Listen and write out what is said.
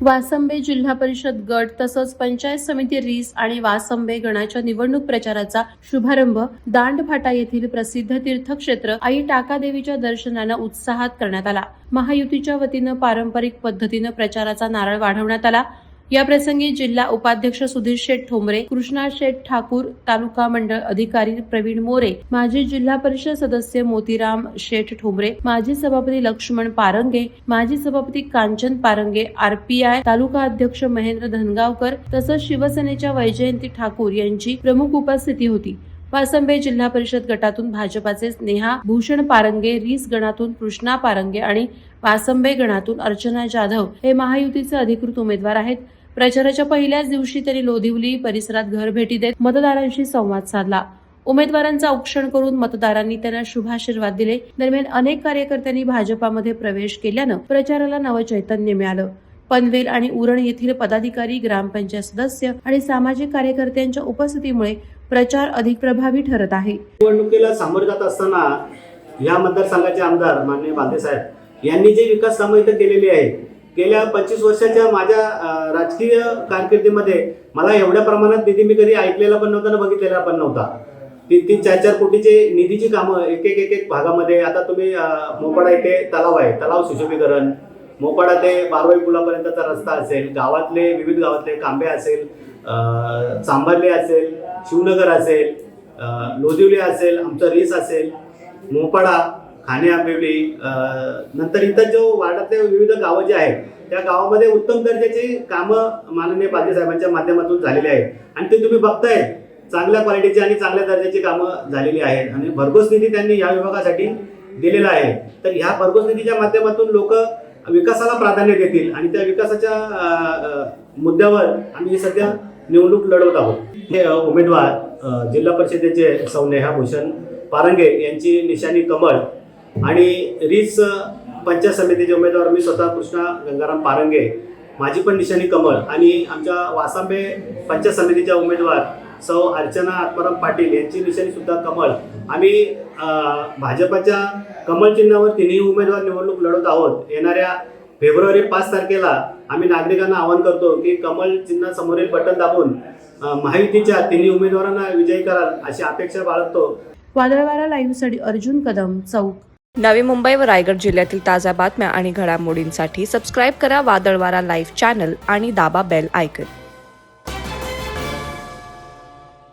वासंबे जिल्हा परिषद गट तसंच पंचायत समिती रीस आणि वासंबे गणाच्या निवडणूक प्रचाराचा शुभारंभ दांडफाटा येथील प्रसिद्ध तीर्थक्षेत्र आई टाकादेवीच्या दर्शनानं उत्साहात करण्यात आला। महायुतीच्या वतीनं पारंपरिक पद्धतीनं प्रचाराचा नारळ वाढवण्यात आला। या प्रसंगी जिल्हा उपाध्यक्ष सुधीर शेठ ठोंबरे, कृष्णा शेठ ठाकूर, तालुका मंडळ अधिकारी प्रवीण मोरे, माजी जिल्हा परिषद सदस्य मोतीराम शेठ ठोंबरे, माजी सभापती लक्ष्मण पारंगे, माजी सभापती कांचन पारंगे, आरपीआय तालुका अध्यक्ष महेंद्र धनगावकर तसंच शिवसेनेच्या वैजयंती ठाकूर यांची प्रमुख उपस्थिती होती। वासंबे जिल्हा परिषद गटातून भाजपाचे स्नेहा भूषण पारंगे, रीस गणातून कृष्णा पारंगे आणि वासंबे गणातून अर्चना जाधव हे महायुतीचे अधिकृत उमेदवार आहेत। प्रचाराच्या पहिल्याच दिवशी त्यांनी लोधिवली परिसरात घरभेटी देत मतदारांशी संवाद साधला। उमेदवारांचा औक्षण करून मतदारांनी त्यांना शुभाशीर्वाद दिले। दरम्यान अनेक कार्यकर्त्यांनी भाजपामध्ये प्रवेश केल्यानं प्रचाराला नवचैतन्य मिळालं। पनवेल आणि उरण येथील पदाधिकारी, ग्रामपंचायत सदस्य आणि सामाजिक कार्यकर्त्यांच्या उपस्थितीमुळे प्रचार अधिक प्रभावी ठरत आहे। निवडणुकीला सामोरे जात असताना या मतदारसंघाचे आमदार माननीय बांदे साहेब यांनी जे विकास कामं इथं केलेली आहे, गेल्या 25 वर्षाच्या माझ्या राजकीय कारकिर्दीमध्ये मला एवढ्या प्रमाणात निधी मी कधी ऐकलेला पण नव्हता, बघितलेला पण नव्हता। 3-4 कोटीचे निधीची कामं एक भागामध्ये। आता तुम्ही मोपाडा इथे तलाव आहे, तलाव सुशोभीकरण, मोपाडा ते बारवाई पुलापर्यंतचा रस्ता असेल, गावातले विविध गावातले कांबे असेल, चांभारली असेल, शिवनगर असेल, लोधिवली असेल, आमचं रीस असेल, मोपाडा, खाणे आंबिवली, नंतर इतर जो वार्डातले विविध गावं जे आहेत त्या गावामध्ये उत्तम दर्जाची कामं माननीय बांदे साहेबांच्या माध्यमातून झालेली आहेत आणि ते तुम्ही बघताय चांगल्या क्वालिटीची आणि चांगल्या दर्जाची कामं झालेली आहेत आणि भरघोस निधी त्यांनी या विभागासाठी दिलेला आहे। तर ह्या भरघोस निधीच्या माध्यमातून लोक विकासाला प्राधान्य देतील आणि त्या विकासाच्या मुद्द्यावर आम्ही सध्या निवडणूक लढवत आहोत। हे उमेदवार जिल्हा परिषदेचे स्नेहा भूषण पारंगे यांची निशाणी कमळ आणि रीस पंचायत समितीचे उमेदवार मी स्वतः कृष्णा गंगाराम पारंगे, माझी पण निशाणी कमळ आणि आमच्या वासंबे पंचायत समितीच्या उमेदवार सौ अर्चना आत्माराम पाटील यांची निशाणी सुद्धा कमळ। आम्ही भाजपच्या कमळ चिन्हावर तिन्ही उमेदवार निवडणूक लढवत आहोत। येणाऱ्या फेब्रुवारी 5 तारखेला आम्ही नागरिकांना आवाहन करतो की कमळ चिन्ह समोरील बटन दाबून महायुतीच्या तिन्ही उमेदवारांना विजयी कराल अशी अपेक्षा बाळगतो। वादळवारा लाईव्हसाठी अर्जुन कदम, चौक। नवी मुंबई व रायगड जिल्ह्यातील ताज्या बातम्या आणि घडामोडींसाठी सबस्क्राईब करा वादळवारा लाईव्ह चॅनल आणि दाबा बेल आयकॉन।